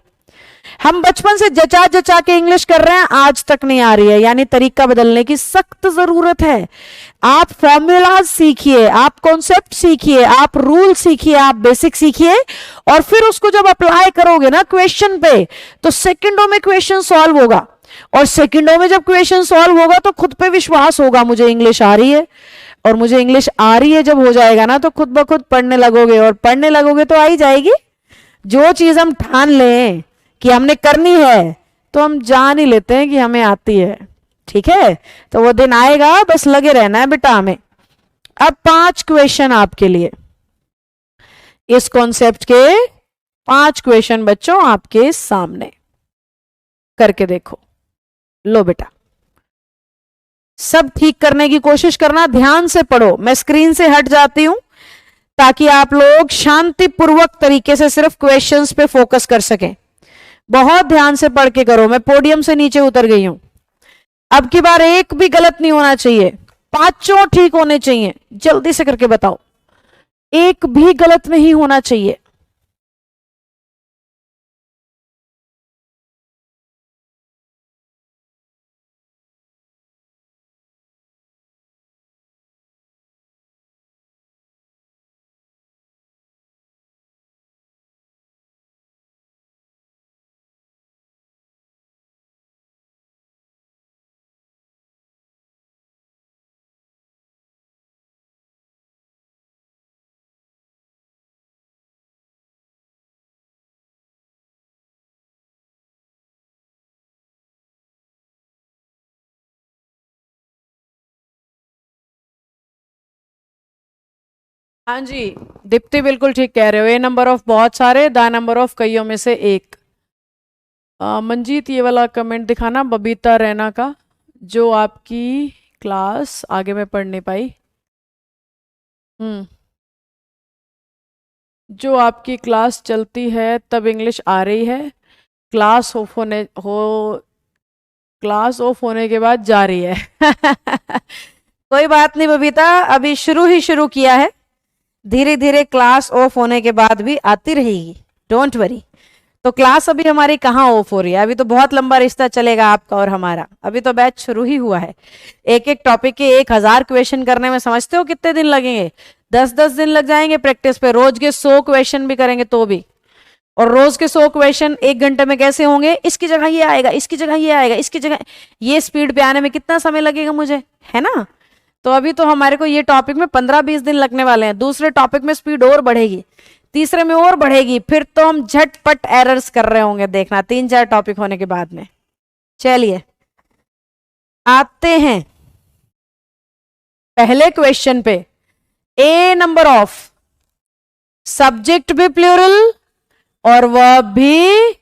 हम बचपन से जचा जचा के इंग्लिश कर रहे हैं, आज तक नहीं आ रही है, यानी तरीका बदलने की सख्त जरूरत है। आप फॉर्मूलाज सीखिए, आप कॉन्सेप्ट सीखिए, आप रूल सीखिए, आप बेसिक सीखिए, और फिर उसको जब अप्लाई करोगे ना क्वेश्चन पे, तो सेकंडों में क्वेश्चन सॉल्व होगा, और सेकंडों में जब क्वेश्चन सॉल्व होगा तो खुद पे विश्वास होगा, मुझे इंग्लिश आ रही है, और मुझे इंग्लिश आ रही है जब हो जाएगा ना, तो खुद ब खुद पढ़ने लगोगे, और पढ़ने लगोगे तो आ ही जाएगी। जो चीज हम ठान लें कि हमने करनी है तो हम जान ही लेते हैं कि हमें आती है, ठीक है। तो वो दिन आएगा, बस लगे रहना है बेटा हमें। अब 5 क्वेश्चन आपके लिए, इस कॉन्सेप्ट के 5 क्वेश्चन बच्चों आपके सामने, करके देखो। लो बेटा, सब ठीक करने की कोशिश करना, ध्यान से पढ़ो। मैं स्क्रीन से हट जाती हूं ताकि आप लोग शांतिपूर्वक तरीके से सिर्फ क्वेश्चंस पे फोकस कर सकें। बहुत ध्यान से पढ़ के करो, मैं पोडियम से नीचे उतर गई हूं। अब की बार एक भी गलत नहीं होना चाहिए, 5 ठीक होने चाहिए। जल्दी से करके बताओ, एक भी गलत नहीं होना चाहिए। हाँ जी दीप्ति बिल्कुल ठीक कह रहे हो, ए नंबर ऑफ बहुत सारे, द नंबर ऑफ कईयों में से एक। मंजीत ये वाला कमेंट दिखाना बबीता रैना का, जो आपकी क्लास, आगे मैं पढ़ नहीं पाई। जो आपकी क्लास चलती है तब इंग्लिश आ रही है, क्लास क्लास ऑफ होने के बाद जा रही है। कोई बात नहीं बबीता, अभी शुरू किया है, धीरे धीरे क्लास ऑफ होने के बाद भी आती रहेगी, डोंट वरी। तो क्लास अभी हमारी कहाँ ऑफ हो रही है, अभी तो बहुत लंबा रिश्ता चलेगा आपका और हमारा, अभी तो बैच शुरू ही हुआ है। एक एक टॉपिक के 1000 क्वेश्चन करने में समझते हो कितने दिन लगेंगे? 10-10 दिन लग जाएंगे प्रैक्टिस पे, रोज के 100 क्वेश्चन भी करेंगे तो भी। और रोज के 100 क्वेश्चन 1 घंटे में कैसे होंगे? इसकी जगह ये आएगा, इसकी जगह ये आएगा, इसकी जगह ये, स्पीड पे आने में कितना समय लगेगा मुझे, है ना? तो अभी तो हमारे को ये टॉपिक में 15-20 दिन लगने वाले हैं, दूसरे टॉपिक में स्पीड और बढ़ेगी, तीसरे में और बढ़ेगी, फिर तो हम झटपट एरर्स कर रहे होंगे, देखना 3-4 टॉपिक होने के बाद में। चलिए आते हैं पहले क्वेश्चन पे। ए नंबर ऑफ, सब्जेक्ट भी प्लूरल और वर्ब भी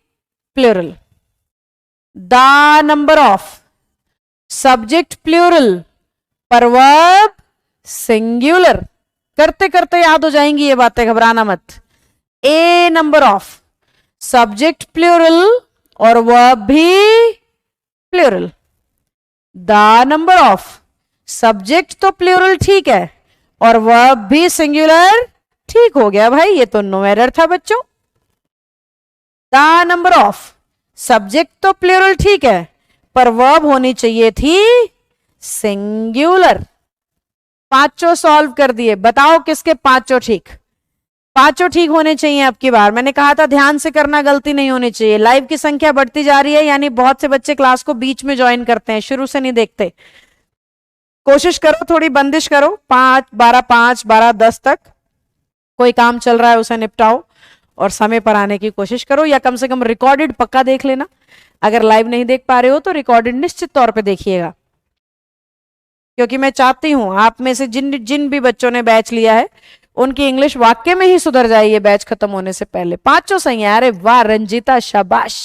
plural. The number of, subject plural पर वर्ब सिंगुलर। करते करते याद हो जाएंगी ये बातें, घबराना मत। A number of, subject plural और वर्ब भी plural. The number of, subject तो प्लूरल ठीक है और वर्ब भी सिंगुलर, ठीक हो गया भाई, ये तो नो एरर था बच्चों। द नंबर ऑफ, सब्जेक्ट तो प्लूरल ठीक है पर वर्ब होनी चाहिए थी सिंगुलर। पांचों सॉल्व कर दिए, बताओ किसके पांचों ठीक? पांचों ठीक होने चाहिए अब की बार, मैंने कहा था ध्यान से करना, गलती नहीं होनी चाहिए। लाइव की संख्या बढ़ती जा रही है, यानी बहुत से बच्चे क्लास को बीच में ज्वाइन करते हैं, शुरू से नहीं देखते। कोशिश करो, थोड़ी बंदिश करो, 5-12 तक कोई काम चल रहा है उसे निपटाओ और समय पर आने की कोशिश करो, या कम से कम रिकॉर्डेड पक्का देख लेना। अगर लाइव नहीं देख पा रहे हो तो रिकॉर्डेड निश्चित तौर पे देखिएगा, क्योंकि मैं चाहती हूं आप में से जिन जिन भी बच्चों ने बैच लिया है उनकी इंग्लिश वाक्य में ही सुधर जाए ये बैच खत्म होने से पहले। पांचों सही है, अरे वाह रंजीता शाबाश,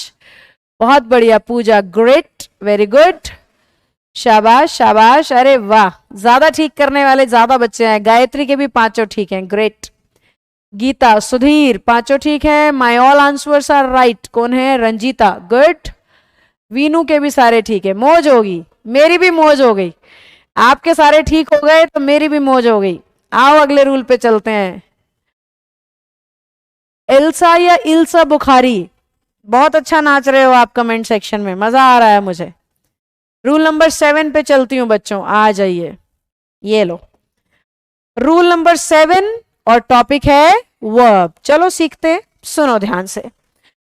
बहुत बढ़िया। पूजा ग्रेट, वेरी गुड, शाबाश शाबाश, अरे वाह, ज्यादा ठीक करने वाले ज्यादा बच्चे हैं। गायत्री के भी पांचों ठीक हैं, ग्रेट। गीता, सुधीर, पांचों ठीक है। My all answers are right, कौन है? रंजीता, गुड। वीनू के भी सारे ठीक है, मौज होगी, मेरी भी मौज हो गई। आपके सारे ठीक हो गए तो मेरी भी मौज हो गई। आओ अगले रूल पे चलते हैं। इल्सा या इल्सा बुखारी, बहुत अच्छा नाच रहे हो आप कमेंट सेक्शन में, मजा आ रहा है मुझे। रूल नंबर 7 पे चलती हूँ बच्चों, आ जाइए, ये लो रूल नंबर 7 और टॉपिक है वर्ब। चलो सीखते, सुनो ध्यान से।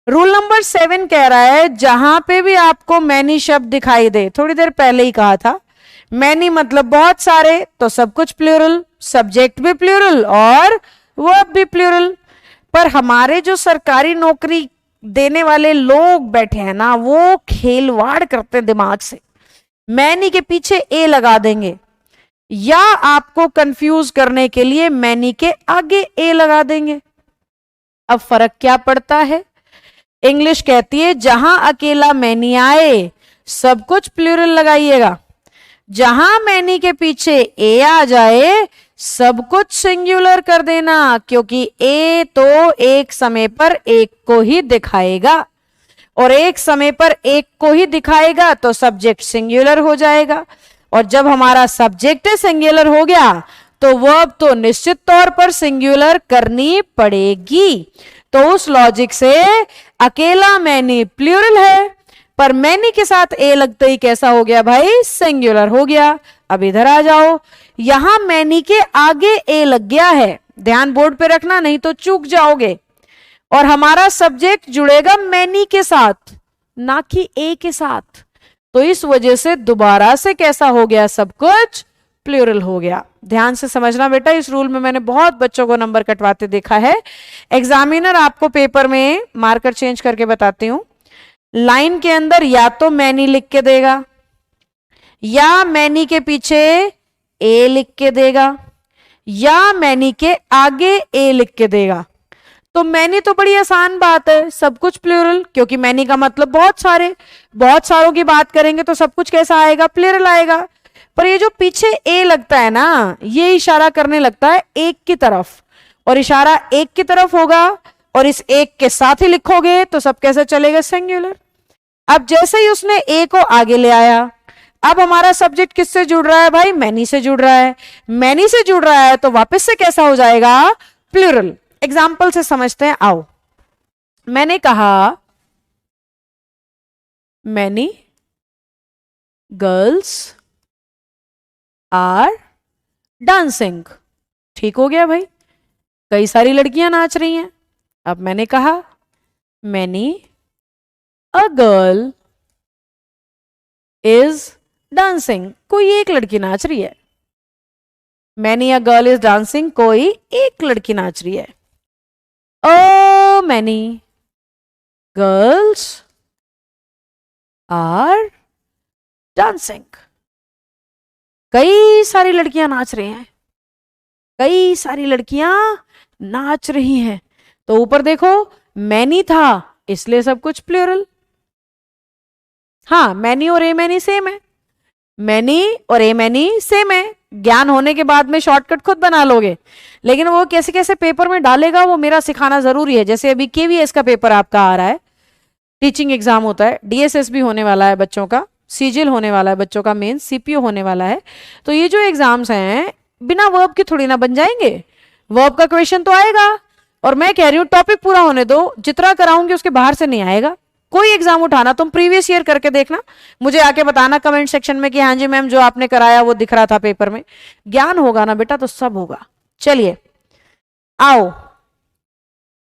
रूल नंबर 7 कह रहा है जहां पे भी आपको मैनी शब्द दिखाई दे, थोड़ी देर पहले ही कहा था मैनी मतलब बहुत सारे, तो सब कुछ प्लूरल, सब्जेक्ट भी प्लूरल और वर्ब भी प्लूरल। पर हमारे जो सरकारी नौकरी देने वाले लोग बैठे हैं ना, वो खेलवाड़ करते हैं दिमाग से, मैनी के पीछे ए लगा देंगे, या आपको कंफ्यूज करने के लिए मैनी के आगे ए लगा देंगे। अब फर्क क्या पड़ता है? इंग्लिश कहती है जहां अकेला मैनी आए सब कुछ प्लूरल लगाइएगा, जहां मैनी के पीछे ए आ जाए सब कुछ सिंगुलर कर देना, क्योंकि ए तो एक समय पर एक को ही दिखाएगा, और एक समय पर एक को ही दिखाएगा तो सब्जेक्ट सिंगुलर हो जाएगा, और जब हमारा सब्जेक्ट सिंगुलर हो गया तो वर्ब तो निश्चित तौर पर सिंगुलर करनी पड़ेगी। तो उस लॉजिक से अकेला मैनी प्लूरल है, पर मैनी के साथ ए लगते ही कैसा हो गया भाई? सिंगुलर हो गया। अब इधर आ जाओ, यहां मैनी के आगे ए लग गया है, ध्यान बोर्ड पे रखना नहीं तो चूक जाओगे, और हमारा सब्जेक्ट जुड़ेगा मैनी के साथ ना कि ए के साथ, तो इस वजह से दोबारा से कैसा हो गया? सब कुछ प्लूरल हो गया। ध्यान से समझना बेटा, इस रूल में मैंने बहुत बच्चों को नंबर कटवाते देखा है। एग्जामिनर आपको पेपर में मार्कर चेंज करके बताती हूं, लाइन के अंदर या तो मैनी लिख के देगा या मैनी के पीछे ए लिख के देगा, या मैनी के आगे ए लिख के देगा। तो मैनी तो बड़ी आसान बात है, सब कुछ प्लूरल, क्योंकि मैनी का मतलब बहुत सारे, बहुत सारों की बात करेंगे तो सब कुछ कैसा आएगा, प्लूरल आएगा। पर ये जो पीछे ए लगता है ना, ये इशारा करने लगता है एक की तरफ, और इशारा एक की तरफ होगा और इस एक के साथ ही लिखोगे तो सब कैसे चलेगा, सिंगुलर। अब जैसे ही उसने ए को आगे ले आया, अब हमारा सब्जेक्ट किससे जुड़ रहा है भाई, मैनी से जुड़ रहा है। मैनी से जुड़ रहा है तो वापस से कैसा हो जाएगा, प्लूरल। एग्जाम्पल से समझते हैं, आओ। मैंने कहा मैनी गर्ल्स आर डांसिंग। ठीक हो गया भाई, कई सारी लड़कियां नाच रही हैं। अब मैंने कहा many a girl is dancing, कोई एक लड़की नाच रही है। Many a girl is dancing, कोई एक लड़की नाच रही है। ओ मैनी गर्ल्स आर डांसिंग, कई सारी लड़कियां नाच रही हैं, कई सारी लड़कियां नाच रही हैं। तो ऊपर देखो मैनी था इसलिए सब कुछ प्लूरल। हाँ, मैनी और ए मैनी सेम है, मैनी और ए मैनी सेम है। ज्ञान होने के बाद में शॉर्टकट खुद बना लोगे, लेकिन वो कैसे कैसे पेपर में डालेगा वो मेरा सिखाना जरूरी है। जैसे अभी केवीएस का पेपर आपका आ रहा है, टीचिंग एग्जाम होता है, डीएसएस भी होने वाला है बच्चों का, सीजिल होने वाला है बच्चों का, मेन सीपीओ होने वाला है। तो ये जो एग्जाम्स हैं बिना वर्ब के थोड़ी ना बन जाएंगे, वर्ब का क्वेश्चन तो आएगा। और मैं कह रही हूं टॉपिक पूरा होने दो, जितना कराऊंगी उसके बाहर से नहीं आएगा। कोई एग्जाम उठाना, तुम प्रीवियस ईयर करके देखना, मुझे आके बताना कमेंट सेक्शन में कि हाँ जी मैम जो आपने कराया वो दिख रहा था पेपर में। ज्ञान होगा ना बेटा तो सब होगा। चलिए आओ,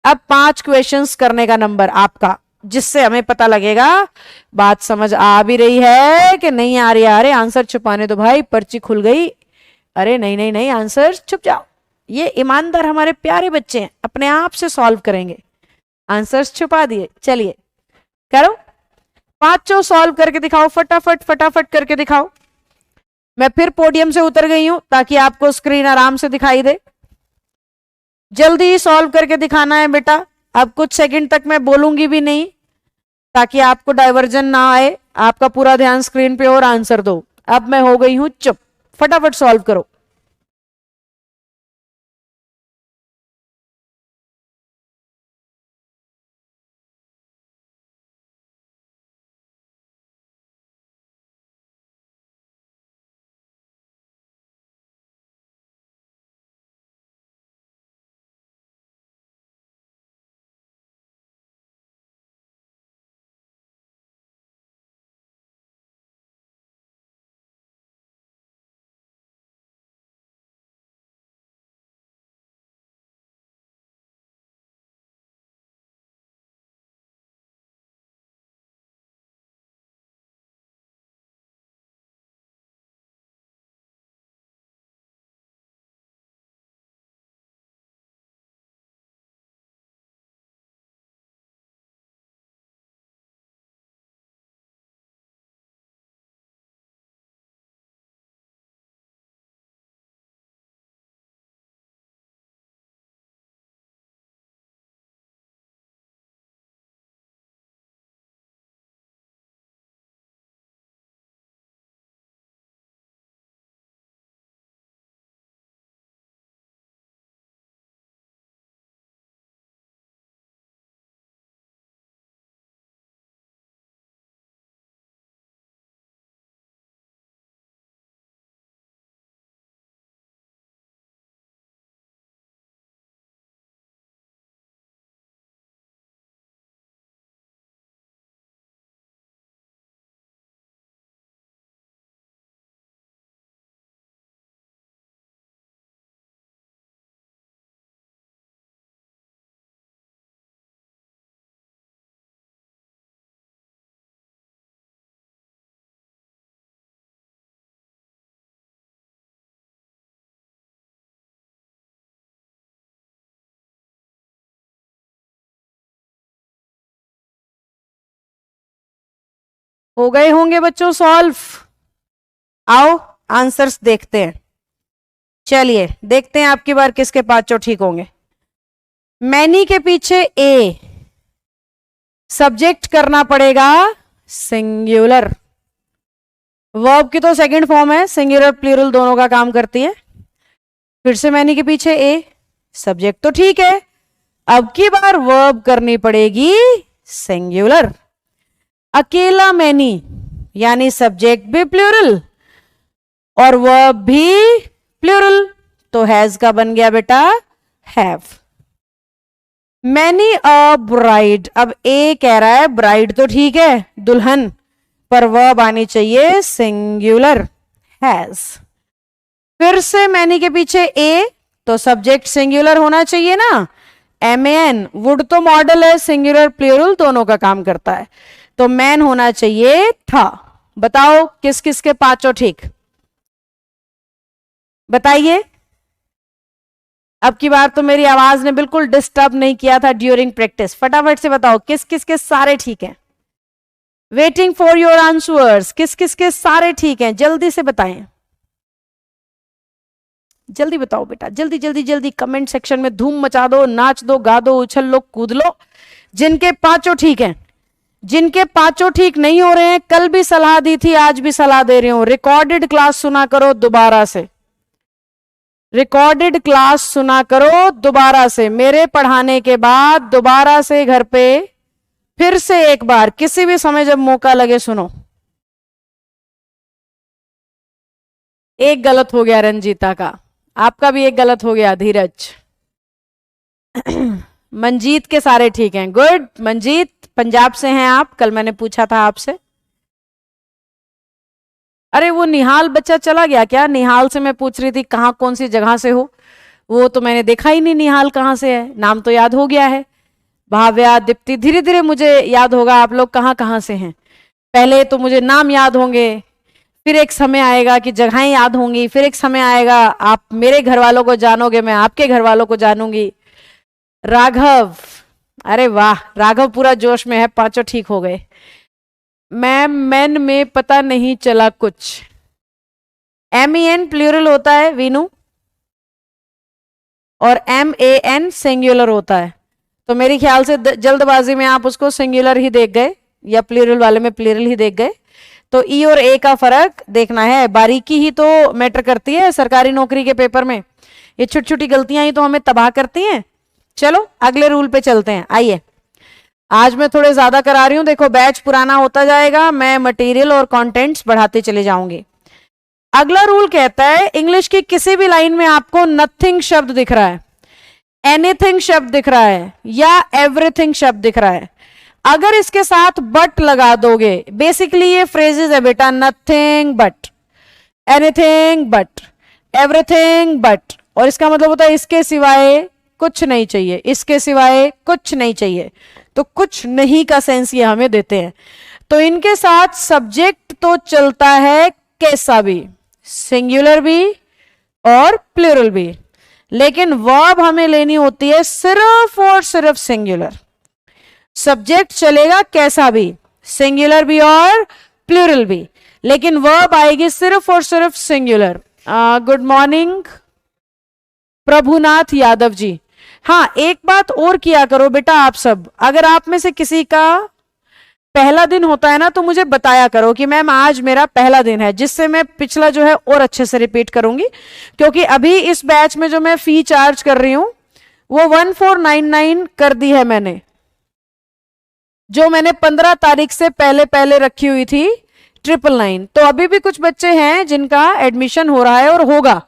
अब 5 क्वेश्चंस करने का नंबर आपका, जिससे हमें पता लगेगा बात समझ आ भी रही है कि नहीं आ रही। अरे आंसर छुपाने दो भाई, पर्ची खुल गई। अरे नहीं नहीं नहीं, आंसर छुप जाओ। ये ईमानदार हमारे प्यारे बच्चे हैं, अपने आप से सॉल्व करेंगे। आंसर्स छुपा दिए, चलिए करो, पांचों सॉल्व करके दिखाओ, फटाफट फटाफट करके दिखाओ। मैं फिर पोडियम से उतर गई हूं ताकि आपको स्क्रीन आराम से दिखाई दे। जल्दी सॉल्व करके दिखाना है बेटा, अब कुछ सेकंड तक मैं बोलूंगी भी नहीं ताकि आपको डाइवर्जन ना आए, आपका पूरा ध्यान स्क्रीन पे और आंसर दो। अब मैं हो गई हूं चुप, फटाफट सॉल्व करो। हो गए होंगे बच्चों सॉल्व, आओ आंसर्स देखते हैं। चलिए देखते हैं आपकी बार किसके पांचों ठीक होंगे। मैनी के पीछे ए, सब्जेक्ट करना पड़ेगा सिंगुलर। वर्ब की तो सेकंड फॉर्म है, सिंगुलर प्लूरल दोनों का काम करती है। फिर से मैनी के पीछे ए, सब्जेक्ट तो ठीक है, अब की बार वर्ब करनी पड़ेगी सिंगुलर। अकेला मैनी यानी सब्जेक्ट भी प्लूरल और वर्ब भी प्लूरल, तो हैज का बन गया बेटा हैव। मैनी अ ब्राइड, अब ए कह रहा है ब्राइड तो ठीक है दुल्हन, पर वर्ब आनी चाहिए सिंगुलर हैज। फिर से मैनी के पीछे ए, तो सब्जेक्ट सिंगुलर होना चाहिए ना, MAN। वुड तो मॉडल है, सिंगुलर प्लूरल दोनों का काम करता है, तो मैन होना चाहिए था। बताओ किस किस के पांचों ठीक, बताइए। अब की बार तो मेरी आवाज ने बिल्कुल डिस्टर्ब नहीं किया था ड्यूरिंग प्रैक्टिस, फटाफट से बताओ किस किस के सारे ठीक हैं। वेटिंग फॉर योर आंसर्स, किस किस के सारे ठीक हैं, जल्दी से बताएं, जल्दी बताओ बेटा, जल्दी जल्दी जल्दी। कमेंट सेक्शन में धूम मचा दो, नाच दो, गा दो, उछल लो, कूद लो। जिनके पांचों ठीक हैं, जिनके पांचों ठीक नहीं हो रहे हैं, कल भी सलाह दी थी, आज भी सलाह दे रही हूं, रिकॉर्डेड क्लास सुना करो दोबारा से, रिकॉर्डेड क्लास सुना करो दोबारा से। मेरे पढ़ाने के बाद दोबारा से घर पे फिर से एक बार किसी भी समय जब मौका लगे सुनो। एक गलत हो गया रंजीता का, आपका भी एक गलत हो गया धीरज। मंजीत के सारे ठीक हैं, गुड। मंजीत पंजाब से हैं आप, कल मैंने पूछा था आपसे। अरे वो निहाल बच्चा चला गया क्या? निहाल से मैं पूछ रही थी कहाँ कौन सी जगह से हो, वो तो मैंने देखा ही नहीं निहाल कहाँ से है, नाम तो याद हो गया है। भाव्या, दीप्ति, धीरे धीरे मुझे याद होगा आप लोग कहाँ कहाँ से हैं। पहले तो मुझे नाम याद होंगे, फिर एक समय आएगा कि जगहें याद होंगी, फिर एक समय आएगा आप मेरे घर वालों को जानोगे, मैं आपके घर वालों को जानूंगी। राघव, अरे वाह राघव पूरा जोश में है, पांचों ठीक हो गए। मैम मैन में पता नहीं चला कुछ, MEN प्लूरल होता है वीनू, और MAN सिंगुलर होता है, तो मेरे ख्याल से जल्दबाजी में आप उसको सिंगुलर ही देख गए या प्लूरल वाले में प्लूरल ही देख गए। तो ई और ए का फर्क देखना है, बारीकी ही तो मैटर करती है सरकारी नौकरी के पेपर में, ये छोटी छोटी गलतियां ही तो हमें तबाह करती हैं। चलो अगले रूल पे चलते हैं, आइए। आज मैं थोड़े ज्यादा करा रही हूं, देखो बैच पुराना होता जाएगा, मैं मटेरियल और कंटेंट्स बढ़ाते चले जाऊंगी। अगला रूल कहता है इंग्लिश की किसी भी लाइन में आपको नथिंग शब्द दिख रहा है, एनीथिंग शब्द दिख रहा है या एवरीथिंग शब्द दिख रहा है, अगर इसके साथ बट लगा दोगे, बेसिकली ये फ्रेजेस है बेटा, nothing but, anything but, everything but, और इसका मतलब होता है इसके सिवाय कुछ नहीं चाहिए, इसके सिवाय कुछ नहीं चाहिए, तो कुछ नहीं का सेंस ये हमें देते हैं। तो इनके साथ सब्जेक्ट तो चलता है कैसा भी, सिंगुलर भी और प्लूरल भी, लेकिन वर्ब हमें लेनी होती है सिर्फ और सिर्फ सिंगुलर। सब्जेक्ट चलेगा कैसा भी, सिंगुलर भी और प्लूरल भी, लेकिन वर्ब आएगी सिर्फ और सिर्फ singular. Good morning Prabhunath Yadav ji. हाँ एक बात और किया करो बेटा आप सब, अगर आप में से किसी का पहला दिन होता है ना तो मुझे बताया करो कि मैम आज मेरा पहला दिन है, जिससे मैं पिछला जो है और अच्छे से रिपीट करूंगी, क्योंकि अभी इस बैच में जो मैं फी चार्ज कर रही हूं वो 1499 कर दी है मैंने, जो मैंने 15 तारीख से पहले पहले रखी हुई थी 999। तो अभी भी कुछ बच्चे हैं जिनका एडमिशन हो रहा है और होगा,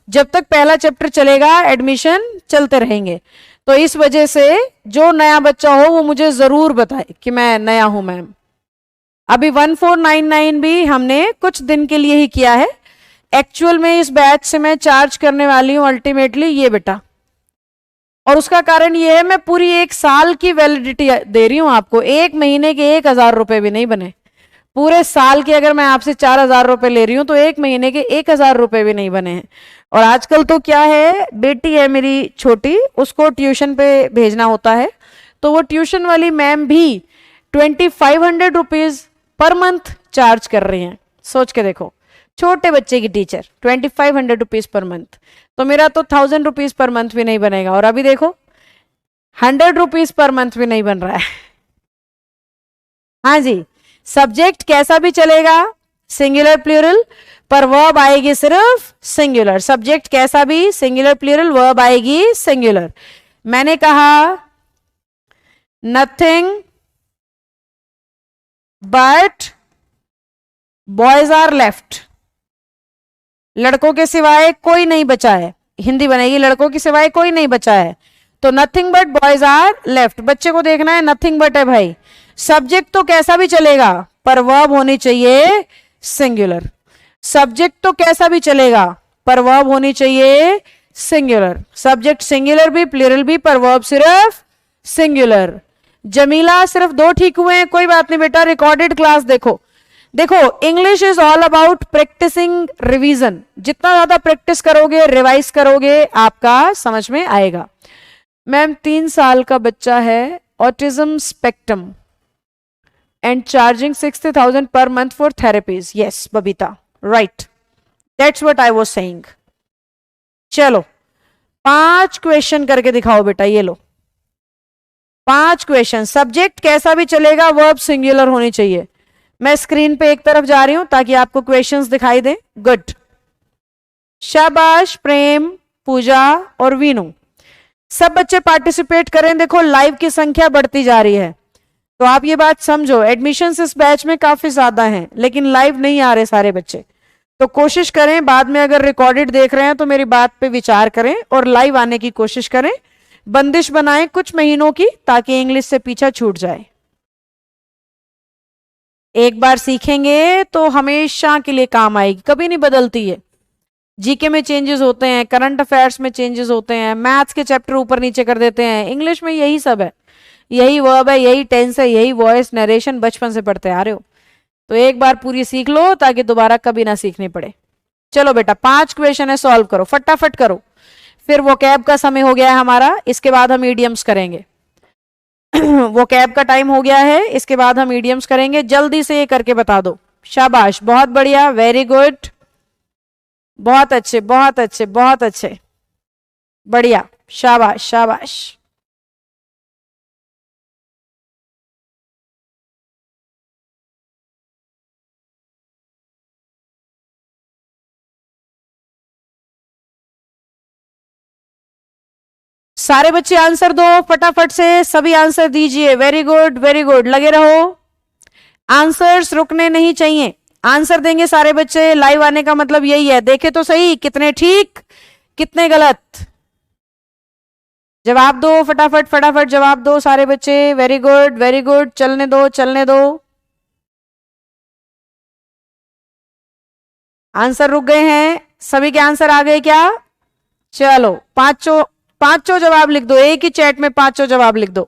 जब तक पहला चैप्टर चलेगा एडमिशन चलते रहेंगे। तो इस वजह से जो नया बच्चा हो वो मुझे जरूर बताए कि मैं नया हूं मैम। अभी 1499 भी हमने कुछ दिन के लिए ही किया है, एक्चुअल में इस बैच से मैं चार्ज करने वाली हूं अल्टीमेटली ये बेटा, और उसका कारण ये है मैं पूरी एक साल की वैलिडिटी दे रही हूं आपको, एक महीने के 1000 रुपए भी नहीं बने, पूरे साल के अगर मैं आपसे 4000 रुपए ले रही हूं तो एक महीने के 1000 रुपए भी नहीं बने हैं। और आजकल तो क्या है, बेटी है मेरी छोटी, उसको ट्यूशन पे भेजना होता है, तो वो ट्यूशन वाली मैम भी 2500 रुपीज पर मंथ चार्ज कर रही हैं। सोच के देखो, छोटे बच्चे की टीचर 2500 रुपीज पर मंथ, तो मेरा तो 1000 रुपीज पर मंथ भी नहीं बनेगा, और अभी देखो 100 रुपीज पर मंथ भी नहीं बन रहा है। हाँ जी, सब्जेक्ट कैसा भी चलेगा, सिंगुलर प्लूरल, पर वर्ब आएगी सिर्फ सिंगुलर। सब्जेक्ट कैसा भी सिंगुलर प्लूरल, वर्ब आएगी सिंगुलर। मैंने कहा nothing but boys are left, लड़कों के सिवाय कोई नहीं बचा है। हिंदी बनेगी लड़कों के सिवाय कोई नहीं बचा है, तो nothing but boys are left. बच्चे को देखना है नथिंग बट है भाई। सब्जेक्ट तो कैसा भी चलेगा, पर वर्ब होनी चाहिए सिंगुलर। सब्जेक्ट तो कैसा भी चलेगा, पर वर्ब होनी चाहिए सिंगुलर। सब्जेक्ट सिंगुलर भी प्लूरल भी, पर वर्ब सिर्फ सिंगुलर। जमीला सिर्फ 2 ठीक हुए हैं, कोई बात नहीं बेटा, रिकॉर्डेड क्लास देखो। देखो English is all about practising revision. जितना ज्यादा प्रैक्टिस करोगे, रिवाइज करोगे, आपका समझ में आएगा। मैम 3 साल का बच्चा है, autism spectrum, and charging 60,000 per month for therapies. Yes, Babita, right. That's what I was saying. चलो 5 क्वेश्चन करके दिखाओ बेटा, ये लो 5 क्वेश्चन। सब्जेक्ट कैसा भी चलेगा, वर्ब सिंगुलर होनी चाहिए। मैं स्क्रीन पे एक तरफ जा रही हूं ताकि आपको क्वेश्चंस दिखाई दे। गुड, शाबाश प्रेम, पूजा और वीनू, सब बच्चे पार्टिसिपेट करें। देखो लाइव की संख्या बढ़ती जा रही है, तो आप ये बात समझो, एडमिशंस इस बैच में काफी ज्यादा हैं, लेकिन लाइव नहीं आ रहे सारे बच्चे। तो कोशिश करें, बाद में अगर रिकॉर्डेड देख रहे हैं तो मेरी बात पे विचार करें और लाइव आने की कोशिश करें। बंदिश बनाएं कुछ महीनों की, ताकि इंग्लिश से पीछा छूट जाए। एक बार सीखेंगे तो हमेशा के लिए काम आएगी, कभी नहीं बदलती है। जीके में चेंजेस होते हैं, करंट अफेयर्स में चेंजेस होते हैं, मैथ्स के चैप्टर ऊपर नीचे कर देते हैं, इंग्लिश में यही सब है, यही वर्ब है, यही टेंस है, यही वॉइस नरेशन, बचपन से पढ़ते आ रहे हो। तो एक बार पूरी सीख लो ताकि दोबारा कभी ना सीखनी पड़े। चलो बेटा 5 क्वेश्चन है, सॉल्व करो, फटाफट करो। फिर वोकैब का समय हो गया है हमारा, इसके बाद हम ईडियम्स करेंगे। वोकैब का टाइम हो गया है, इसके बाद हम ईडियम्स करेंगे। जल्दी से ये करके बता दो। शाबाश, बहुत बढ़िया, वेरी गुड, बहुत अच्छे बहुत अच्छे बहुत अच्छे, बढ़िया, शाबाश शाबाश। सारे बच्चे आंसर दो फटाफट से, सभी आंसर दीजिए। वेरी गुड वेरी गुड, लगे रहो, आंसर्स रुकने नहीं चाहिए। आंसर देंगे सारे बच्चे, लाइव आने का मतलब यही है। देखे तो सही कितने ठीक कितने गलत। जवाब दो फटाफट फटाफट, जवाब दो सारे बच्चे। वेरी गुड वेरी गुड, चलने दो चलने दो। आंसर रुक गए हैं, सभी के आंसर आ गए क्या? चलो पांचों जवाब लिख दो, एक ही चैट में पांचों जवाब लिख दो।